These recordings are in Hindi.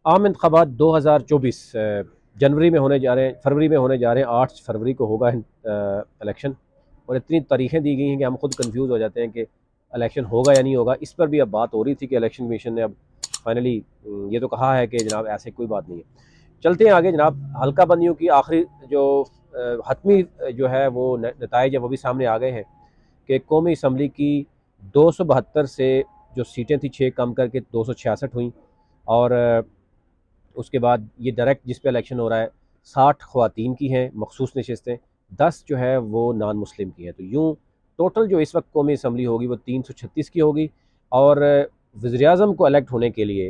आम इंतखाबात 2024 जनवरी में होने जा रहे हैं, फरवरी में होने जा रहे हैं। 8 फरवरी को होगा इलेक्शन। और इतनी तारीखें दी गई हैं कि हम खुद कंफ्यूज हो जाते हैं कि इलेक्शन होगा या नहीं होगा। इस पर भी अब बात हो रही थी कि इलेक्शन कमीशन ने अब फाइनली ये तो कहा है कि जनाब ऐसे कोई बात नहीं है। चलते हैं आगे जनाब। हल्का बंदियों की आखिरी जो हतमी जो है वो नताइज है वो भी सामने आ गए हैं कि कौमी असम्बली की 272 से जो सीटें थी 6 कम करके 266 हुई। और उसके बाद ये डायरेक्ट जिस पे इलेक्शन हो रहा है 60 ख़वातीन की हैं मखसूस नशस्तें, 10 जो है वो नॉन मुस्लिम की हैं। तो यूँ टोटल जो इस वक्त कौमी असम्बली होगी वो 336 की होगी। और वज़ीर-ए-आज़म को इलेक्ट होने के लिए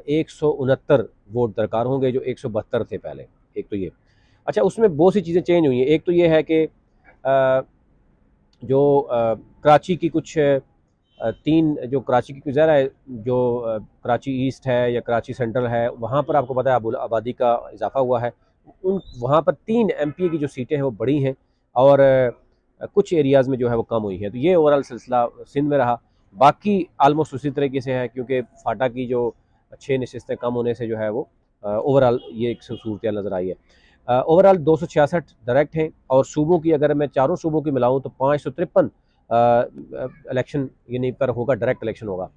169 वोट दरकार होंगे जो 172 थे पहले। एक तो ये अच्छा, उसमें बहुत सी चीज़ें चेंज हुई हैं। एक तो ये है कि जो कराची की कुछ तीन जो कराची की ज़रा है, जो कराची ईस्ट है या कराची सेंट्रल है, वहाँ पर आपको पता है आबादी का इजाफा हुआ है। उन वहाँ पर 3 एमपी की जो सीटें हैं वो बड़ी हैं और कुछ एरियाज़ में जो है वो कम हुई है। तो ये ओवरऑल सिलसिला सिंध में रहा। बाकी आलमोस्ट उसी तरीके से है क्योंकि फाटा की जो 6 नशस्तें कम होने से जो है वो ओवरऑल ये एक सूरत नज़र आई है। ओवरऑल 266 डायरेक्ट हैं और सूबों की अगर मैं चारों सूबों की मिलाऊँ तो 553 इलेक्शन यानी पर होगा, डायरेक्ट इलेक्शन होगा।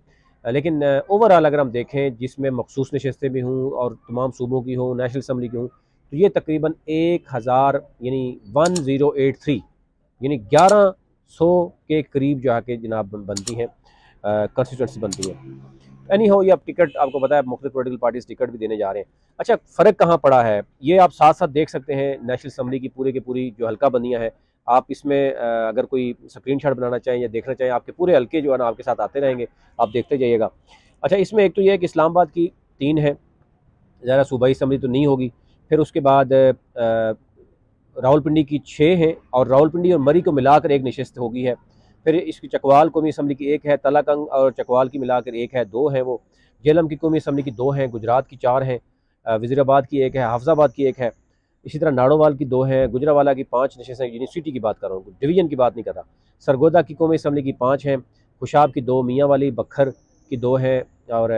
लेकिन ओवरऑल अगर हम देखें जिसमें मखसूस नशस्तें भी हों और तमाम सूबों की हों, नेशनल असम्बली की हों, तो ये तकरीबन 1000 यानी 1083 यानी 1100 के करीब जो आके जनाब बनती हैं, कॉन्स्टिट्यूंसी बनती हैं। एनी हो, ये अब टिकट आपको पता है मुख्तलिफ पोलिटिकल पार्टीज टिकट भी देने जा रहे हैं। अच्छा, फ़र्क कहाँ पड़ा है ये आप साथ साथ देख सकते हैं। नेशनल असम्बली की पूरी जो हल्का बंदियाँ हैं, आप इसमें अगर कोई स्क्रीनशॉट बनाना चाहें या देखना चाहें, आपके पूरे हल्के जो है ना आपके साथ आते रहेंगे, आप देखते जाइएगा। अच्छा, इसमें एक तो ये है कि इस्लामाबाद की 3 है, ज़रा सूबाई असम्बली तो नहीं होगी। फिर उसके बाद रावलपिंडी की 6 हैं और रावलपिंडी और मरी को मिलाकर एक नशस्त होगी है। फिर इसकी चकवाल कौमी असम्बली की 1 है, तलाकंग और चकवाल की मिलाकर 1 है, 2 हैं वो। जेलम की कौमी असम्बली की 2 हैं, गुजरात की 4 हैं, वज़ीराबाद की 1 है, हाफजाबाद की 1 है। इसी तरह नाड़ोवाल की 2 हैं, गुजरावाला की 5 नशस्तें, यूनिवर्सिटी की बात कर रहा हूँ, डिवीज़न की बात नहीं कर रहा। सरगोदा की कौमी असम्बली की 5 हैं, खुशाब की 2, मियाँ वाली बखर की 2 हैं और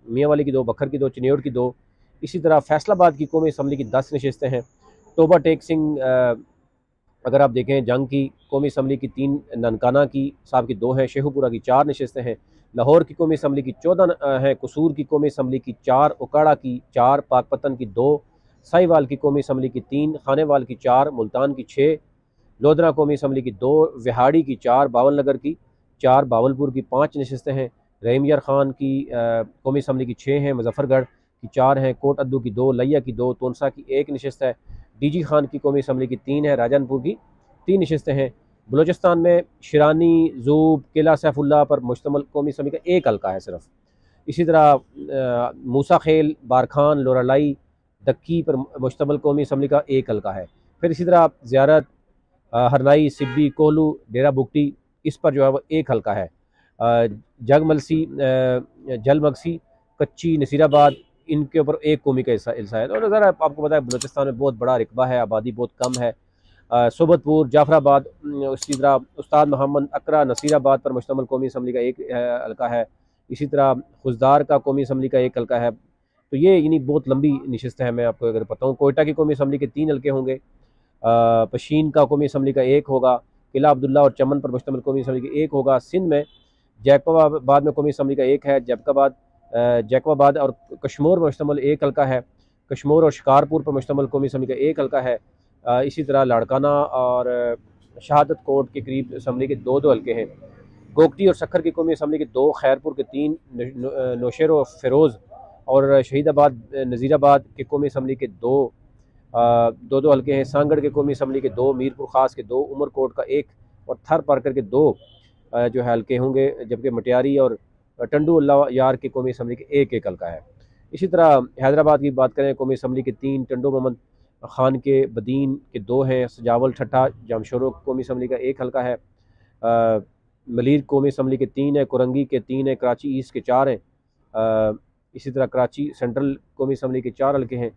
मियाँ वाली की 2, बखर की 2, चिन्योड़ की 2। इसी तरह फैसलाबाद की कौमी असम्बली की 10 नशस्तें हैं। तोबा टेक सिंह अगर आप देखें जंग की कौमी असम्बली की 3, ननकाना की साहब की 2 हैं, शेखुपुरा की 4 नशस्तें हैं। लाहौर की कौमी असम्बली की 14 हैं, कसूर की कौमी असम्बली की 4, उकाड़ा की 4, पाकपतन की 2, साहिवाल की कौमी असम्बली की 3, खानेवाल की 4, मुल्तान की 6, लोधरा कौमी असम्बली की 2, विहाड़ी की 4, बावल नगर की 4, बावलपुर की 5 नशस्तें हैं। रहीम यार खान की कौमी असम्बली की 6 हैं, मुजफ्फरगढ़ की 4 हैं, कोट अद्दू की 2, लिया की 2, तोनसा की 1 नशस्त है। डीजी खान की कौमी असम्बली की 3 है, राजनपुर की 3 नशस्तें हैं। बलोचिस्तान में शिरानी, जूब, किला सैफुल्ला पर मुश्तमल कौमी असम्बली का 1 हल्का है सिर्फ। इसी तरह मूसा खेल, बारखान, लोरालाई, दक्की पर मुश्तमल कौमी असम्बली का 1 हल्का है। फिर इसी तरह ज़ियारत, हरनाई, सिब्बी, कोहलू, डेरा बुगटी, इस पर जो है वो 1 हल्का है। जगमलसी, जलमगसी, कच्ची, नसीराबाद, इनके ऊपर 1 कौमी का हिस्सा है। और ज़रा आपको पता है बलूचिस्तान में बहुत बड़ा रकबा है, आबादी बहुत कम है। सोबतपुर, जाफराबाद, इसी तरह उस्ताद मोहम्मद अकरा, नसीराबाद पर मुश्तमल कौमी असम्बली का 1 हल्का है। इसी तरह खुजदार का कौमी असम्बली का 1 हल्का है। तो ये यानी बहुत लंबी नशस्त है। मैं आपको अगर बताऊँ, कोयटा की कौमी असम्बली के 3 हल्के होंगे, पशीन का कौमी असम्बली का 1 होगा, किला अब्दुल्ला और चमन पर मुश्तमल कौमी असम्बली का 1 होगा। सिंध में जैकबाबाद में कौमी असम्बली का 1 है, जैकबाबाद और कश्मोर पर मुश्तमल 1 हल्का है। कश्मोर और शिकारपुर पर मुश्तमल कौमी असम्बली का 1 हल्का है। इसी तरह लाड़काना और शहादत कोट के करीब असम्बली के 2 हल्के हैं। गोगटी और सखर की कौमी असम्बली के 2, खैरपुर के 3, नौशेर और फ़िरोज़ और शहीदाबाद नज़ीराबाद के कौमी असम्बली के 2 हल्के हैं। सांगड़ के कौमी असम्बली के 2, मीरपुर ख़ास के 2, उमरकोट का 1 और थर पारकर के 2 जो है हल्के होंगे। जबकि मटियारी और टंडू अल्लाह यार की कौमी असम्बली के 1 हल्का है। इसी तरह हैदराबाद की बात करें, कौमी असम्बली के 3, टंडो मोहम्मद खान के बदीन के 2 हैं। सजावल ठट्ठा जामशोरो कौमी असम्बली का 1 हल्का है। मलीर कौमी असम्बली के 3 है, कुरंगी के 3 है, कराची ईस्ट के 4 हैं। इसी तरह कराची सेंट्रल कौमी असम्बली के 4 हल्के हैं।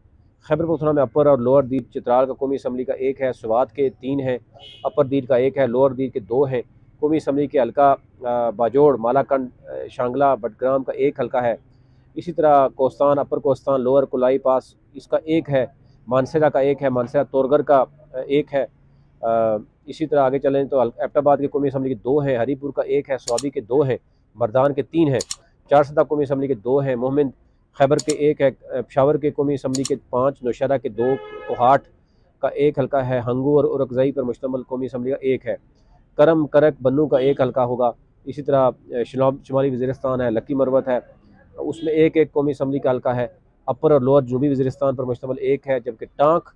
खैबर पख्तूनख्वा में अपर और लोअर दीर चित्राल का कौमी असम्बली का 1 है, स्वात के 3 हैं, अपर दीर का 1 है, लोअर दीर के 2 हैं। कौमी असम्बली के हल्का बाजोड़, मालाकंड, शांगला, बटग्राम का 1 हल्का है। इसी तरह कोस्तान, अपर कोस्तान, लोअर कोलाई पास इसका एक है, मानसरा का एक है, मानसरा तोरगर का एक है। इसी तरह आगे चलें तो एबटाबाद के कौमी असम्बली के 2 हैं, हरीपुर का एक है, स्वाबी के 2 हैं, मर्दान के 3 हैं, चारसदा कौमी असम्बली के 2 हैं, मोहम्मद खैबर के 1 है, पेशावर के कौमी असम्बली के 5, नौशहरा के 2, कोहाट का 1 हल्का है, हंगू और उरकजई पर मुश्तमिल कौमी असम्बली का 1 है, करम करक बन्नू का 1 हल्का होगा। इसी तरह शुमाली वज़ीरिस्तान है, लकी मरवत है, उसमें एक कौमी असम्बली का हल्का है। अपर और लोअर जनूबी वज़ीरिस्तान पर मुश्तमिल 1 है, जबकि टांक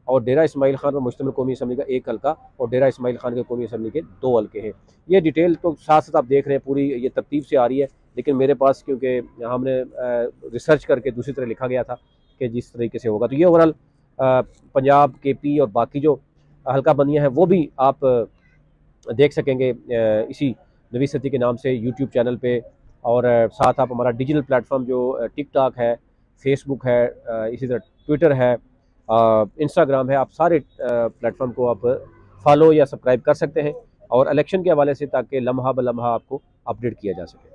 और डेरा इस्माइल खान पर मुश्तमिल कौमी असम्बली का 1 हल्का और डेरा इस्माइल खान के कौमी असम्बली के 2 हल्के हैं। ये डिटेल तो साथ साथ आप देख रहे हैं, पूरी ये तरतीब से आ रही है, लेकिन मेरे पास क्योंकि हमने रिसर्च करके दूसरी तरह लिखा गया था कि जिस तरीके से होगा, तो ये ओवरऑल पंजाब, KP और बाकी जो हल्का बंदियाँ हैं वो भी आप देख सकेंगे इसी नवी सदी के नाम से यूट्यूब चैनल पे। और साथ आप हमारा डिजिटल प्लेटफॉर्म जो टिकटॉक है, फेसबुक है, इसी तरह ट्विटर है, इंस्टाग्राम है, आप सारे प्लेटफॉर्म को आप फॉलो या सब्सक्राइब कर सकते हैं और इलेक्शन के हवाले से, ताकि लम्हा ब लम्हा आपको अपडेट किया जा सके।